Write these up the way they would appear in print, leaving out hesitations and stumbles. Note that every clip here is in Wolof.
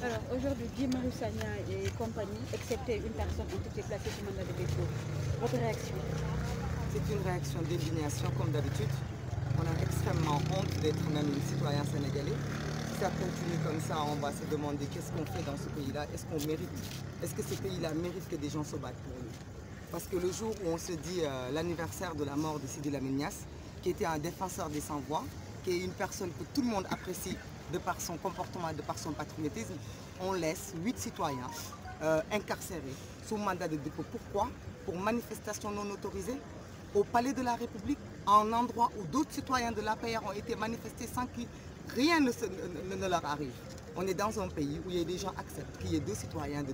Alors aujourd'hui, Guy Marius Sagna et compagnie, excepté une personne, ont été placés sous mandat de dépôt. Votre réaction? C'est une réaction d'indignation comme d'habitude. On a extrêmement honte d'être même citoyen sénégalais. Si ça continue comme ça, on va se demander qu'est-ce qu'on fait dans ce pays-là. Est-ce qu'on mérite? Est-ce que ce pays-là mérite que des gens se battent pour lui? Parce que le jour où on se dit l'anniversaire de la mort de Sidi Lamine Niasse, qui était un défenseur des sans-voix, qui est une personne que tout le monde apprécie de par son comportement et de par son patriotisme, on laisse 8 citoyens incarcérés sous mandat de dépôt. Pourquoi? Pour manifestation non autorisée au palais de la République, à un endroit où d'autres citoyens de l'APR ont été manifestés sans que rien ne leur arrive. On est dans un pays où les gens acceptent qu'il y ait deux citoyens de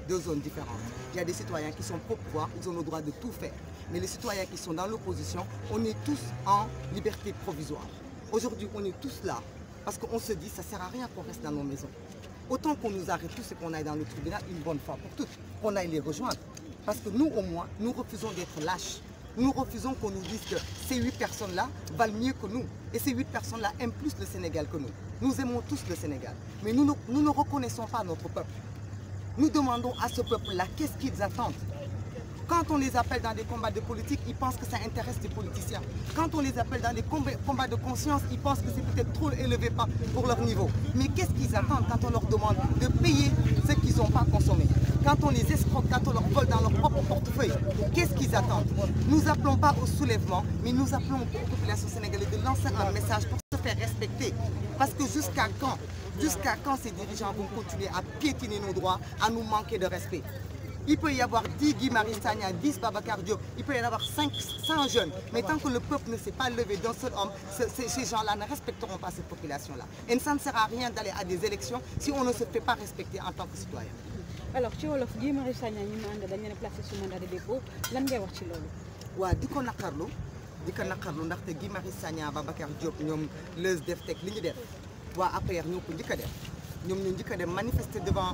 deux zones différentes. Il y a des citoyens qui sont pro-pouvoir, ils ont le droit de tout faire. Mais les citoyens qui sont dans l'opposition, on est tous en liberté provisoire. Aujourd'hui, on est tous là parce qu'on se dit que ça ne sert à rien qu'on reste dans nos maisons. Autant qu'on nous arrête tous et qu'on aille dans le tribunal une bonne fois pour toutes, qu'on aille les rejoindre. Parce que nous, au moins, nous refusons d'être lâches. Nous refusons qu'on nous dise que ces 8 personnes-là valent mieux que nous. Et ces 8 personnes-là aiment plus le Sénégal que nous. Nous aimons tous le Sénégal. Mais nous ne reconnaissons pas notre peuple. Nous demandons à ce peuple-là qu'est-ce qu'ils attendent. Quand on les appelle dans des combats de politique, ils pensent que ça intéresse les politiciens. Quand on les appelle dans des combats de conscience, ils pensent que c'est peut-être trop élevé pour leur niveau. Mais qu'est-ce qu'ils attendent quand on leur demande de payer ce qu'ils n'ont pas consommé? Quand on les escroque, quand on leur vole dans leur propre portefeuille, qu'est-ce qu'ils attendent? Nous n'appelons pas au soulèvement, mais nous appelons aux populations sénégalaises de lancer un message pour se faire respecter. Parce que jusqu'à quand ces dirigeants vont continuer à piétiner nos droits, à nous manquer de respect? Il peut y avoir 10 Guy Marius Sagna, 10 Babacar Diop, il peut y en avoir 500 jeunes. Mais tant que le peuple ne s'est pas levé d'un seul homme, ces gens-là ne respecteront pas cette population-là. Et ça ne sert à rien d'aller à des élections si on ne se fait pas respecter en tant que citoyen. Alors ci wolof Guy Marius Sagna ñi mu ànd dañ leen placé sous mandat de dépôt lan ngay wax ci loolu? waaw di ko naqarlu ndaxte Guy Marius Sagna Babacar Diop ñoom Leuz def teg li ñu def waa APR ñoo ko njëkk a def. ñoom ñu njëkk a dem manifester devant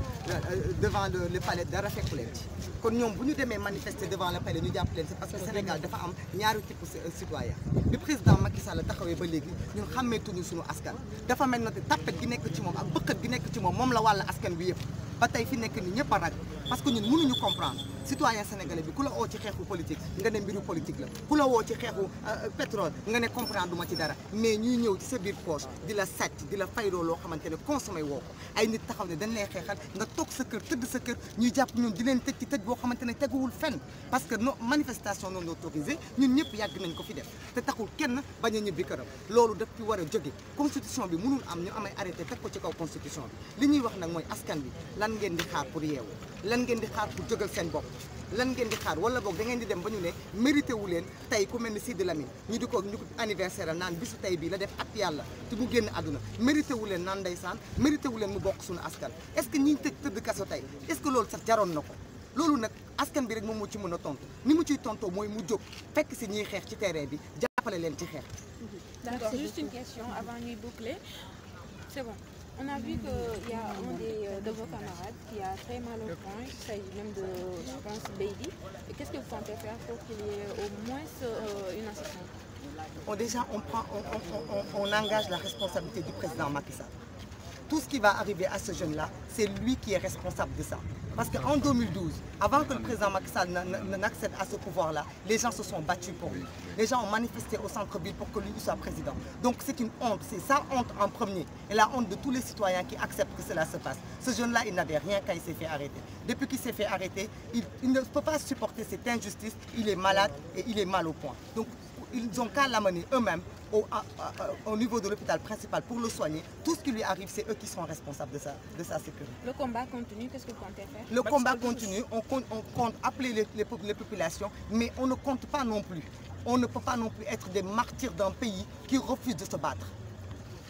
le palais dara fekku leen ci kon ñoom bu ñu demee manifester devant le palais ñu jàpp leen c'est parce que Sénégal dafa am ñaari type citoyen bi président Macky Sall taxawee ba léegi ñun xàmmeetuñu suñu askan dafa mel na te tappet gi nekk ci moom ak bëqët gi nekk ci moom la wàll askan bi yëpp ba tey fi nekk ni ñëpp a rag parce que ñun mënuñu comprendre citoyen sénégalais bi ku la oo ci xeexu politique nga ne mbiru politique la ku la woo ci xeexu pétrole nga ne comprendre duma ci dara mais ñuy ñëw ci sa biir poche di la sàcc di la fayloo loo xamante ne consommé woo ko ay nit taxaw ne dañ lay xeexal nga toog sa kër tëdd sa kër ñuy jàpp ñun di leen tëj ci tëj boo xamante ne teguwul fenn parce que manifestation non autorisée ñun ñëpp yàgg nañ ko fi def te taxul kenn bañ a ñibbi këram loolu daf fi war a jóge constitution bi mënul am ñu amay arrêté teg ko ci kaw constitution bi li ñuy wax nag mooy askan bi lan ngeen di xaar pour yeewu lan ngeen di xaar pour jógal seen bopp lan ngeen di xaar wala boog da ngeen di dem ba ñu ne mérité wu leen tey ku mel ni Sidi Lamine ñu di ko anniversaire naan bisu tey bii la def at yàlla te mu génn àdduna mérité wu leen naan ndeysaan mérité wu leen mu bokk suñu askan est-ce que ñi tëdd kaso tey est-ce que loolu sax jaroon na ko loolu nag askan bi rek moom moo ci mën a tontu ni mu ciy tontoo mooy mu jóg fekk si ñiy xeex ci terrain bi jàppale leen ci xeex. D'accord, juste une question avant ñuy boucler. C'est bon. On a vu qu'il y a un de vos camarades qui a très mal au poing, il s'agit même de, je pense, Baby. Et qu'est-ce que vous comptez faire pour qu'il y ait au moins une assistance? Déjà, on engage la responsabilité du président Macky Sall. Tout ce qui va arriver à ce jeune-là, c'est lui qui est responsable de ça. Parce qu'en 2012, avant que le président Macky Sall n'accède à ce pouvoir-là, les gens se sont battus pour lui. Les gens ont manifesté au centre-ville pour que lui soit président. Donc c'est une honte, c'est sa honte en premier. Et la honte de tous les citoyens qui acceptent que cela se passe. Ce jeune-là, il n'avait rien quand il s'est fait arrêter. Depuis qu'il s'est fait arrêter, il ne peut pas supporter cette injustice. Il est malade et il est mal au point. Donc ils ont qu'à l'amener eux-mêmes au niveau de l'hôpital principal pour le soigner. Tout ce qui lui arrive, c'est eux qui sont responsables de sa sécurité. Le combat continue, qu'est-ce que vous comptez faire? Le combat continue, on compte appeler les populations, mais on ne compte pas non plus. On ne peut pas non plus être des martyrs d'un pays qui refuse de se battre.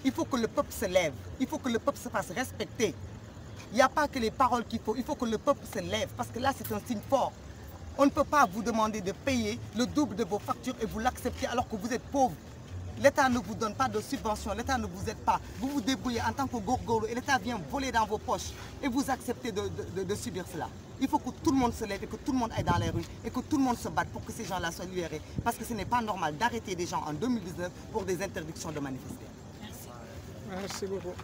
Il faut que le peuple se lève, il faut que le peuple se fasse respecter. Il n'y a pas que les paroles qu'il faut, il faut que le peuple se lève, parce que là c'est un signe fort. On ne peut pas vous demander de payer le double de vos factures et vous l'acceptez alors que vous êtes pauvre. L'État ne vous donne pas de subvention, l'État ne vous aide pas. Vous vous débrouillez en tant que gorgoro et l'État vient voler dans vos poches et vous acceptez de subir cela. Il faut que tout le monde se lève et que tout le monde aille dans les rues et que tout le monde se batte pour que ces gens-là soient libérés. Parce que ce n'est pas normal d'arrêter des gens en 2019 pour des interdictions de manifester. Merci. Merci beaucoup.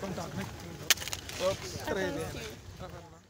kontaan rek. Très bien.